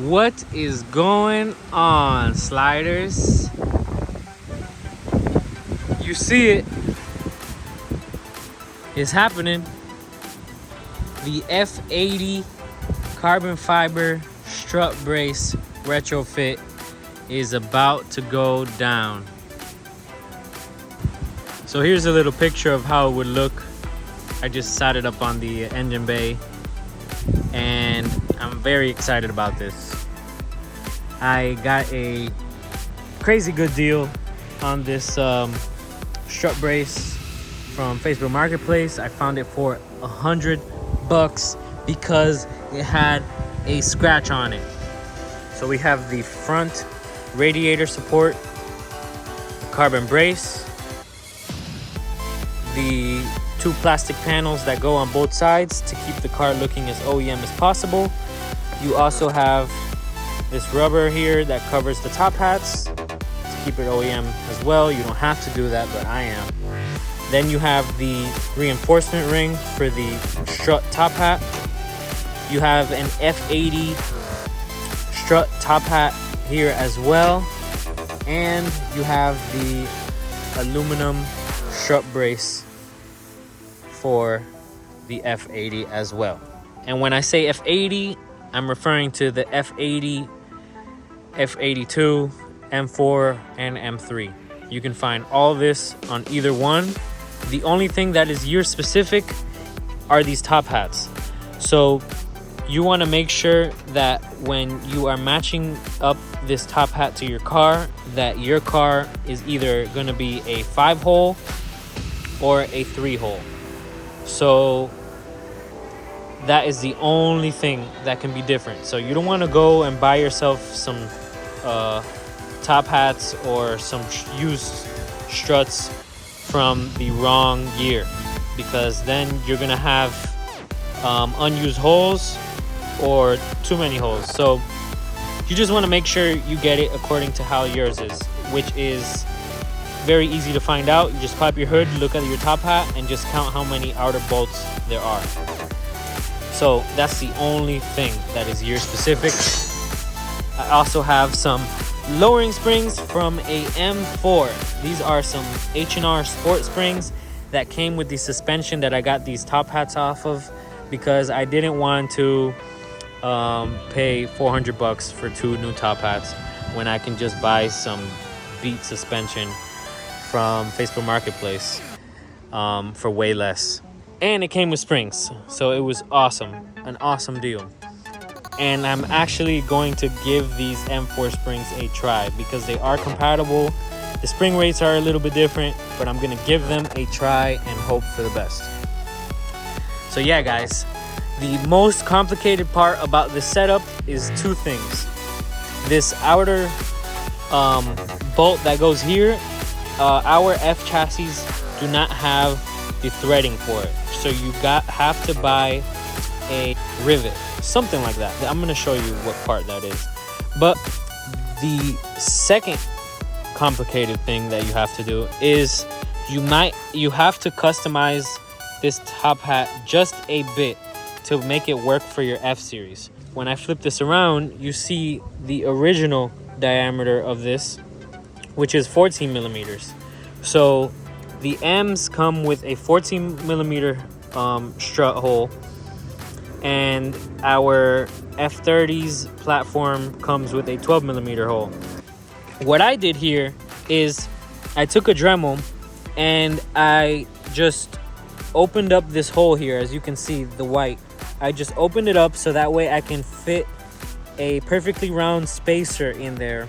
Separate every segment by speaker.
Speaker 1: What is going on, sliders? You see it. It's happening. The F80 carbon fiber strut brace retrofit is about to go down. So here's a little picture of how it would look. I just sat it up on the engine bay and I'm very excited about this. I got a crazy good deal on this strut brace from Facebook Marketplace. I found it for $100 because it had a scratch on it. So we have the front radiator support, the carbon brace, the two plastic panels that go on both sides to keep the car looking as OEM as possible. You also have this rubber here that covers the top hats to keep it OEM as well. You don't have to do that, but I am. Then you have the reinforcement ring for the strut top hat. You have an F80 strut top hat here as well. And you have the aluminum strut brace for the F80 as well. And when I say F80, I'm referring to the F80, F82, M4, and M3. You can find all this on either one. The only thing that is year specific are these top hats. So you want to make sure that when you are matching up this top hat to your car, that your car is either going to be a 5-hole or a 3-hole. So that is the only thing that can be different. So you don't want to go and buy yourself some top hats or some used struts from the wrong year, because then you're gonna have unused holes or too many holes. So you just want to make sure you get it according to how yours is, which is very easy to find out. You just pop your hood, look at your top hat, and just count how many outer bolts there are. So that's the only thing that is year specific. I also have some lowering springs from a M4. These are some H&R Sport springs that came with the suspension that I got these top hats off of, because I didn't want to pay $400 for 2 new top hats when I can just buy some beat suspension from Facebook Marketplace for way less. And it came with springs, so it was awesome, an awesome deal. And I'm actually going to give these M4 springs a try because they are compatible. The spring rates are a little bit different, but I'm gonna give them a try and hope for the best. So yeah, guys, the most complicated part about this setup is 2 things. This outer bolt that goes here, our F chassis do not have the threading for it. So you have to buy a rivet, something like that. I'm going to show you what part that is. But the second complicated thing that you have to do is you have to customize this top hat just a bit to make it work for your F series. When I flip this around, you see the original diameter of this, which is 14 millimeters. So the M's come with a 14 millimeter strut hole, and our F30's platform comes with a 12 millimeter hole. What I did here is I took a Dremel and I just opened up this hole here. As you can see, the white, I just opened it up so that way I can fit a perfectly round spacer in there,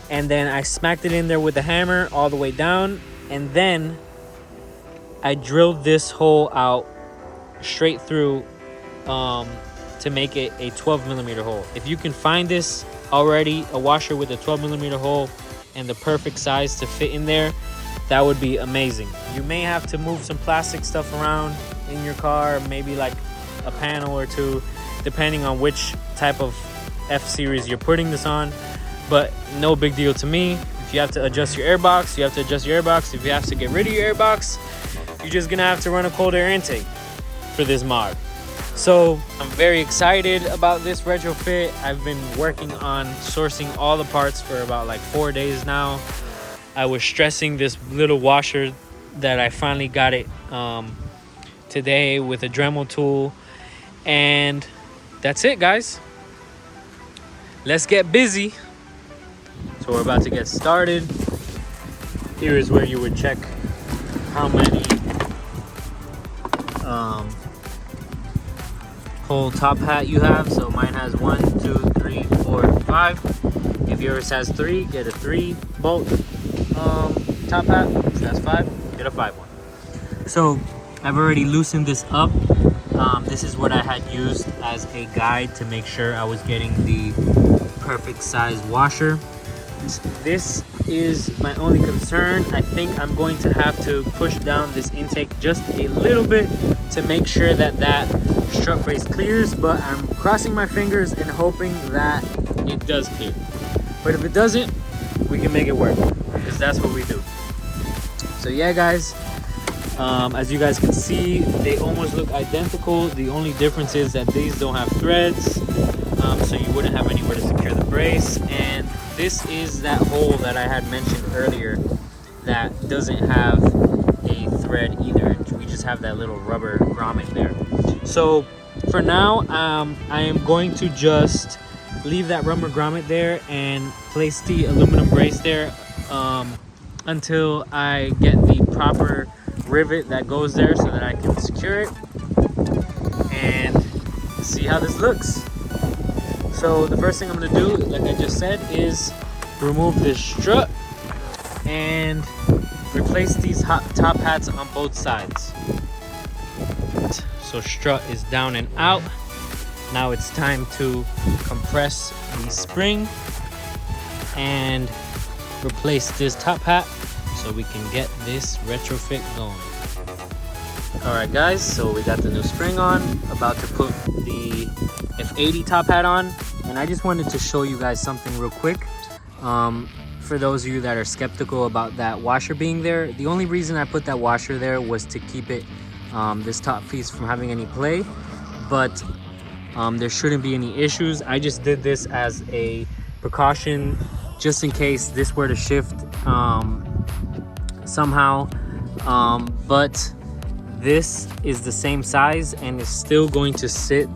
Speaker 1: and then I smacked it in there with a hammer all the way down, and then I drilled this hole out straight through to make it a 12 millimeter hole. If you can find this already, a washer with a 12 millimeter hole and the perfect size to fit in there, that would be amazing. You may have to move some plastic stuff around in your car, maybe like a panel or 2, depending on which type of F series you're putting this on, but no big deal to me. If you have to adjust your airbox, you have to adjust your airbox. If you have to get rid of your airbox, you're just gonna have to run a cold air intake for this mod. So I'm very excited about this retrofit. I've been working on sourcing all the parts for about like 4 days now. I was stressing this little washer that I finally got it today with a Dremel tool. And that's it, guys. Let's get busy. So we're about to get started. Here is where you would check how many whole top hat you have. So mine has 1, 2, 3, 4, 5. If yours has 3, get a 3 bolt top hat. If that's 5, get a 5 one. So I've already loosened this up. This is what I had used as a guide to make sure I was getting the perfect size washer. This is my only concern. I think I'm going to have to push down this intake just a little bit to make sure that that strut brace clears, but I'm crossing my fingers and hoping that it does clear. But if it doesn't, we can make it work, because that's what we do. So yeah, guys, as you guys can see, they almost look identical. The only difference is that these don't have threads, so you wouldn't have anywhere to secure the brace. And this is that hole that I had mentioned earlier that doesn't have a thread either. We just have that little rubber grommet there. So for now, I am going to just leave that rubber grommet there and place the aluminum brace there until I get the proper rivet that goes there so that I can secure it and see how this looks. So the first thing I'm going to do, like I just said, is remove this strut and replace these top hats on both sides. So strut is down and out. Now it's time to compress the spring and replace this top hat so we can get this retrofit going. Alright guys, so we got the new spring on, about to put the F80 top hat on, and I just wanted to show you guys something real quick. For those of you that are skeptical about that washer being there, the only reason I put that washer there was to keep it, this top piece, from having any play, but there shouldn't be any issues. I just did this as a precaution just in case this were to shift somehow, but this is the same size and is still going to sit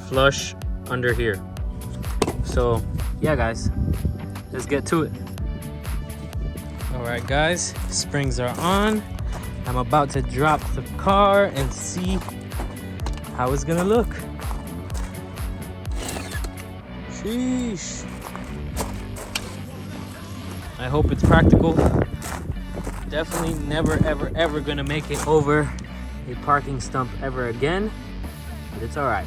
Speaker 1: flush under here. So yeah guys, let's get to it. All right guys, springs are on. I'm about to drop the car and see how it's gonna look. Sheesh. I hope it's practical. Definitely never ever ever gonna make it over a parking stump ever again, but it's all right.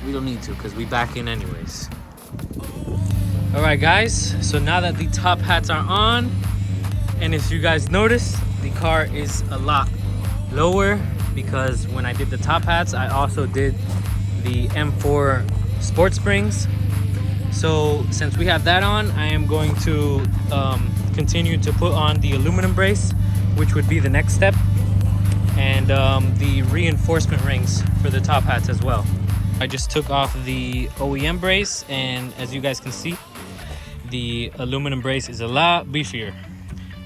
Speaker 1: We don't need to because we back in anyways. All right guys, so now that the top hats are on, and if you guys notice, the car is a lot lower because when I did the top hats, I also did the M4 sport springs. So since we have that on, I am going to continue to put on the aluminum brace, which would be the next step, and the reinforcement rings for the top hats as well. I just took off the OEM brace, and as you guys can see, the aluminum brace is a lot beefier.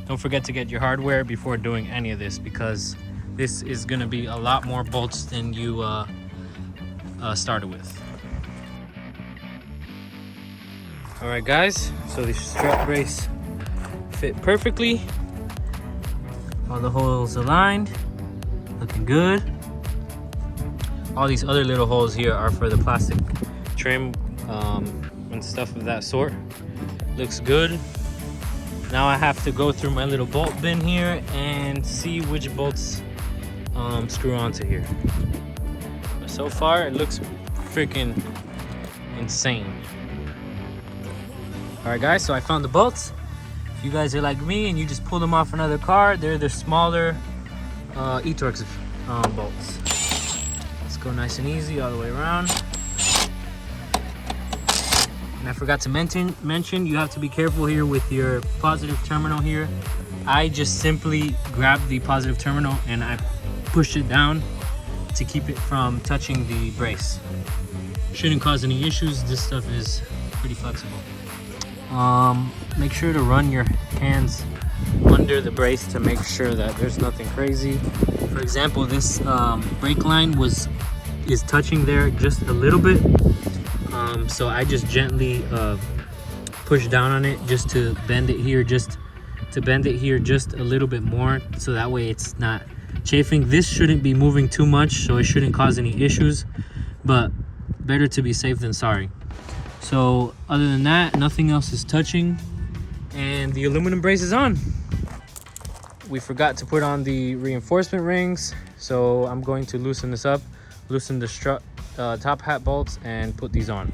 Speaker 1: Don't forget to get your hardware before doing any of this, because this is going to be a lot more bolts than you started with. All right guys, so the strut brace fit perfectly. All the holes aligned, looking good. All these other little holes here are for the plastic trim and stuff of that sort. Looks good. Now I have to go through my little bolt bin here and see which bolts screw onto here. But so far it looks freaking insane. All right guys, so I found the bolts. If you guys are like me and you just pull them off another car, they're the smaller E-Torx bolts. Let's go nice and easy all the way around. And I forgot to mention, you have to be careful here with your positive terminal here. I just simply grab the positive terminal and I pushed it down to keep it from touching the brace. Shouldn't cause any issues. This stuff is pretty flexible. Make sure to run your hands under the brace to make sure that there's nothing crazy. For example, this brake line is touching there just a little bit. So I just gently push down on it just to bend it here, just a little bit more, so that way it's not chafing. This shouldn't be moving too much, so it shouldn't cause any issues, but better to be safe than sorry. So other than that, nothing else is touching, and the aluminum brace is on. We forgot to put on the reinforcement rings, so I'm going to loosen this up, loosen the strut top hat bolts, and put these on.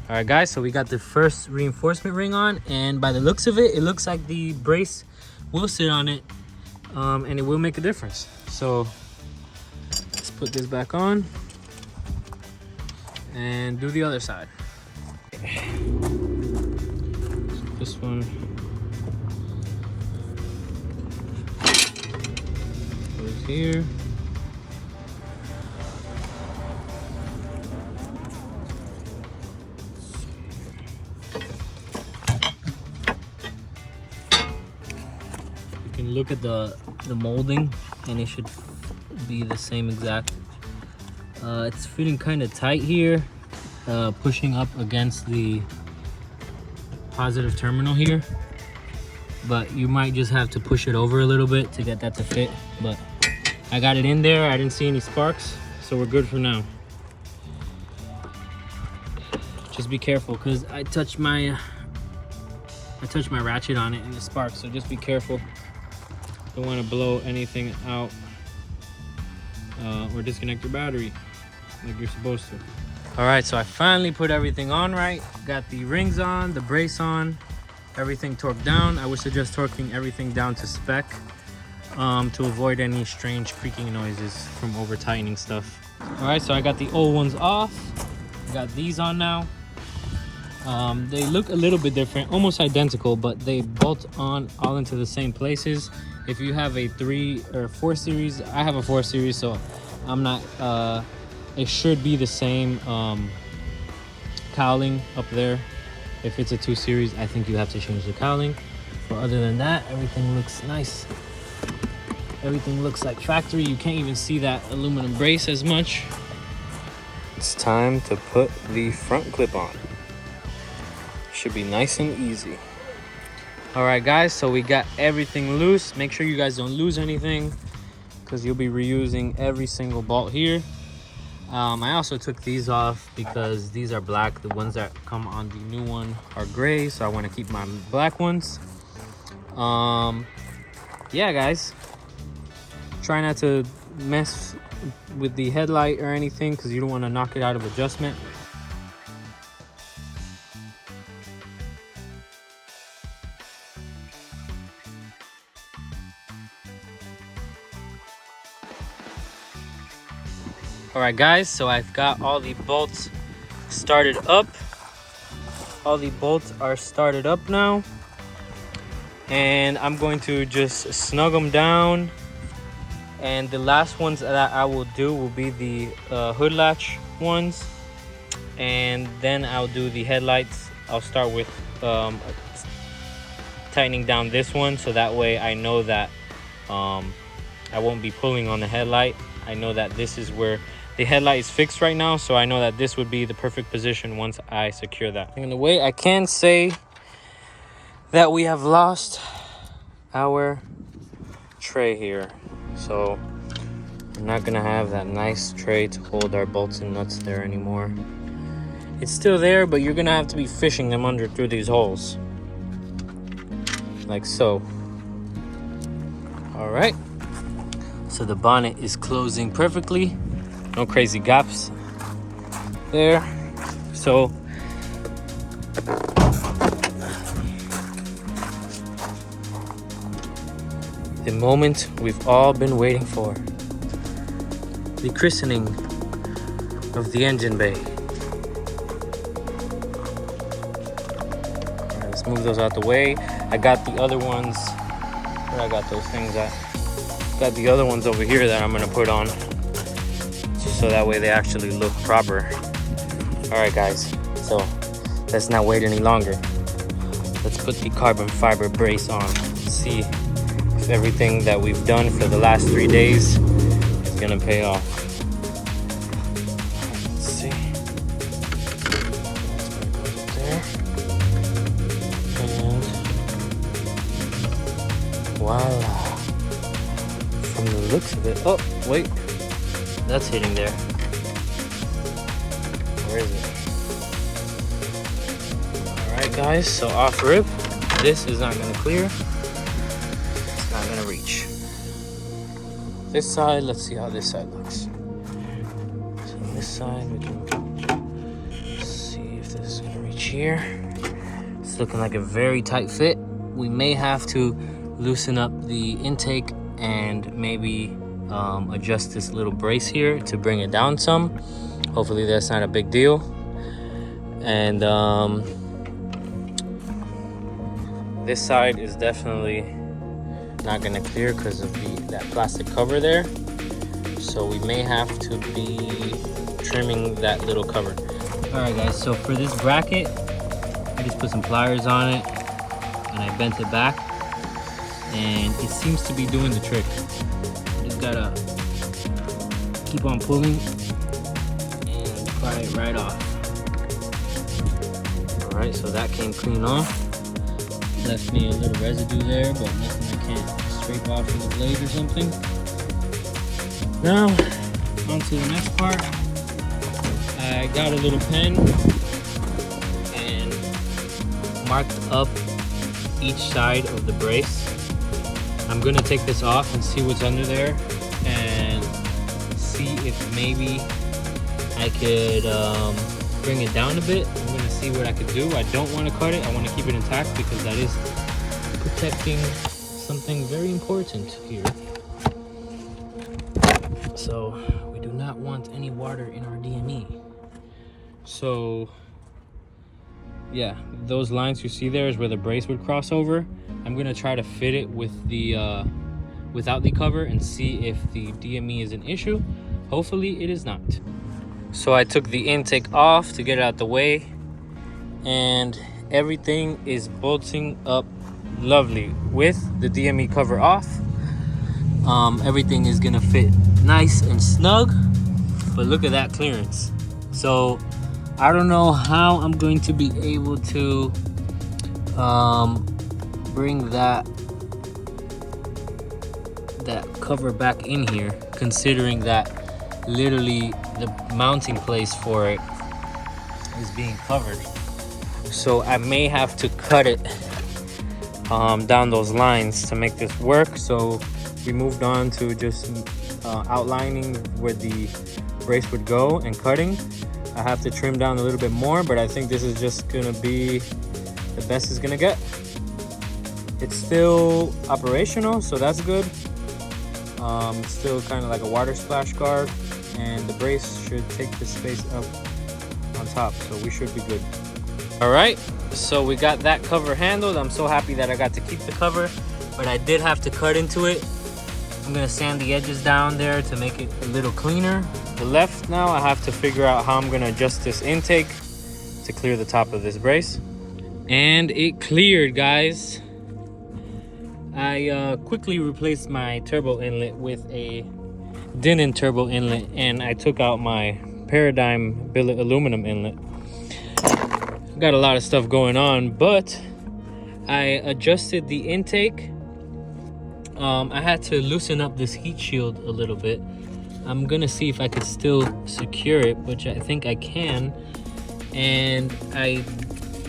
Speaker 1: All right guys, so we got the first reinforcement ring on, and by the looks of it, it looks like the brace will sit on it, and it will make a difference. So let's put this back on and do the other side. So this one goes here. You can look at the molding, and it should be the same exact. It's fitting kind of tight here, pushing up against the positive terminal here, but you might just have to push it over a little bit to get that to fit. But I got it in there. I didn't see any sparks, so we're good for now. Just be careful, because I touched my ratchet on it and it sparked, so just be careful. Don't want to blow anything out or disconnect your battery like you're supposed to. All right, so I finally put everything on right. Got the rings on, the brace on, everything torqued down. I would suggest torquing everything down to spec to avoid any strange creaking noises from over tightening stuff. All right, so I got the old ones off. Got these on now. They look a little bit different, almost identical, but they bolt on all into the same places. If you have a 3 or 4 series, I have a 4 series, so I'm not, it should be the same cowling up there. If it's a 2 series, I think you have to change the cowling. But other than that, everything looks nice. Everything looks like factory. You can't even see that aluminum brace as much. It's time to put the front clip on. Should be nice and easy. All right guys, so we got everything loose. Make sure you guys don't lose anything, because you'll be reusing every single bolt here. I also took these off because these are black. The ones that come on the new one are gray, so I want to keep my black ones. Yeah guys, try not to mess with the headlight or anything, because you don't want to knock it out of adjustment. All right guys, so I've got all the bolts started up. All the bolts are started up now, and I'm going to just snug them down. And the last ones that I will do will be the hood latch ones, and then I'll do the headlights. I'll start with tightening down this one, so that way I know that I won't be pulling on the headlight. I know that this is where the headlight is fixed right now, so I know that this would be the perfect position once I secure that. In a way, I can say that we have lost our tray here, so I'm not gonna have that nice tray to hold our bolts and nuts there anymore. It's still there, but you're gonna have to be fishing them under through these holes, like so. All right, so the bonnet is closing perfectly. No crazy gaps there. So the moment we've all been waiting for, the christening of the engine bay. All right, let's move those out the way. I got the other ones. Where I got those things at? Got the other ones over here that I'm gonna put on, so that way they actually look proper. All right, guys, so let's not wait any longer. Let's put the carbon fiber brace on. See if everything that we've done for the last 3 days is gonna pay off. Let's see. There. And voila. From the looks of it, oh wait, that's hitting there. Where is it? All right, guys, so off rip, this is not gonna clear. It's not gonna reach. This side, let's see how this side looks. So this side, we can see if this is gonna reach here. It's looking like a very tight fit. We may have to loosen up the intake and maybe adjust this little brace here to bring it down some. Hopefully that's not a big deal. And this side is definitely not gonna clear because of that plastic cover there. So we may have to be trimming that little cover. All right, guys, so for this bracket, I just put some pliers on it and I bent it back, and it seems to be doing the trick. Just gotta keep on pulling and pry it right off. All right, so that came clean off. Left me a little residue there, but nothing I can't scrape off with a blade or something. Now, on to the next part. I got a little pen and marked up each side of the brace. I'm gonna take this off and see what's under there and see if maybe I could bring it down a bit. I'm gonna see what I could do. I don't want to cut it. I want to keep it intact because that is protecting something very important here. So we do not want any water in our DME. So yeah, those lines you see there is where the brace would cross over. I'm gonna try to fit it with the without the cover and see if the DME is an issue. Hopefully it is not. So I took the intake off to get it out the way, and everything is bolting up lovely with the DME cover off. Everything is gonna fit nice and snug, but look at that clearance. So I don't know how I'm going to be able to bring that cover back in here, considering that literally the mounting place for it is being covered. So I may have to cut it down those lines to make this work. So we moved on to just outlining where the brace would go and cutting. I have to trim down a little bit more, but I think this is just gonna be the best it's gonna get. It's still operational, so that's good. It's still kind of like a water splash guard, and the brace should take the space up on top, so we should be good. All right, so we got that cover handled. I'm so happy that I got to keep the cover, but I did have to cut into it. I'm gonna sand the edges down there to make it a little cleaner. The left now, I have to figure out how I'm gonna adjust this intake to clear the top of this brace. And it cleared, guys. I quickly replaced my turbo inlet with a Denon turbo inlet, and I took out my Paradigm billet aluminum inlet. Got a lot of stuff going on, but I adjusted the intake. I had to loosen up this heat shield a little bit. I'm gonna see if I could still secure it, which I think I can. And I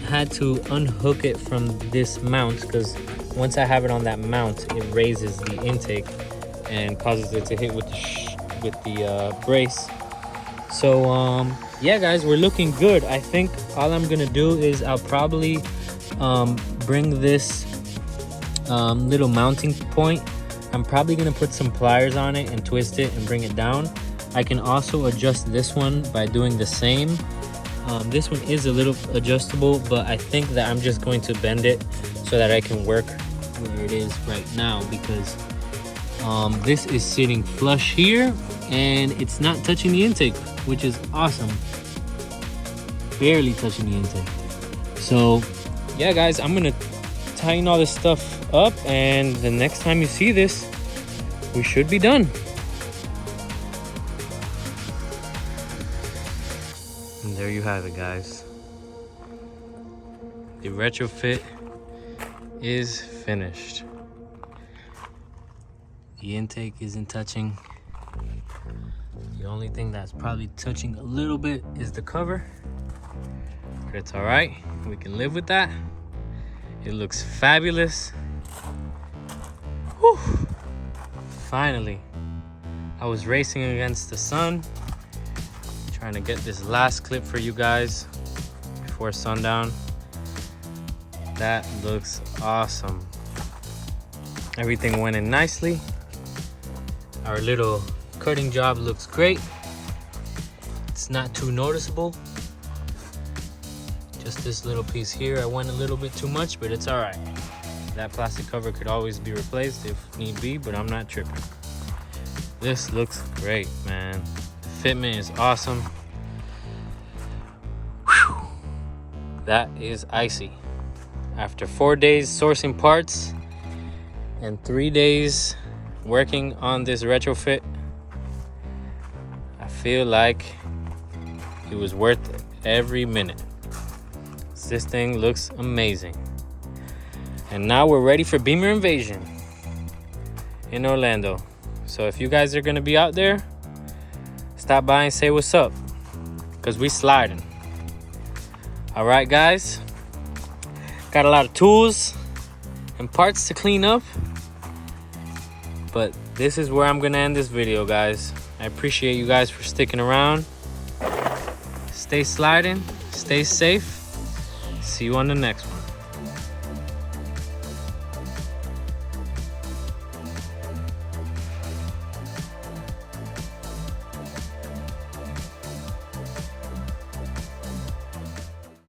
Speaker 1: had to unhook it from this mount, because once I have it on that mount, it raises the intake and causes it to hit with the brace. So yeah, guys, we're looking good. I think all I'm gonna do is I'll probably bring this little mounting point. I'm probably gonna put some pliers on it and twist it and bring it down. I can also adjust this one by doing the same. This one is a little adjustable, but I think that I'm just going to bend it so that I can work where it is right now, because This is sitting flush here, and it's not touching the intake, which is awesome. Barely touching the intake. So yeah guys, I'm gonna tighten all this stuff up, and the next time you see this, we should be done. And there you have it, guys. The retrofit is finished. The intake isn't touching. The only thing that's probably touching a little bit is the cover, but it's all right. We can live with that. It looks fabulous. Whew. Finally. I was racing against the sun, trying to get this last clip for you guys before sundown. That looks awesome. Everything went in nicely. Our little cutting job looks great. It's not too noticeable. Just this little piece here, I went a little bit too much, but it's all right. That plastic cover could always be replaced if need be, but I'm not tripping. This looks great, man. The fitment is awesome. Whew. That is icy. After 4 days sourcing parts and 3 days working on this retrofit, I feel like it was worth every minute. This thing looks amazing. And now we're ready for Beamer Invasion in Orlando. So if you guys are gonna be out there, stop by and say what's up, because we sliding. All right guys, got a lot of tools and parts to clean up, but this is where I'm gonna end this video, guys. I appreciate you guys for sticking around. Stay sliding, stay safe. See you on the next one.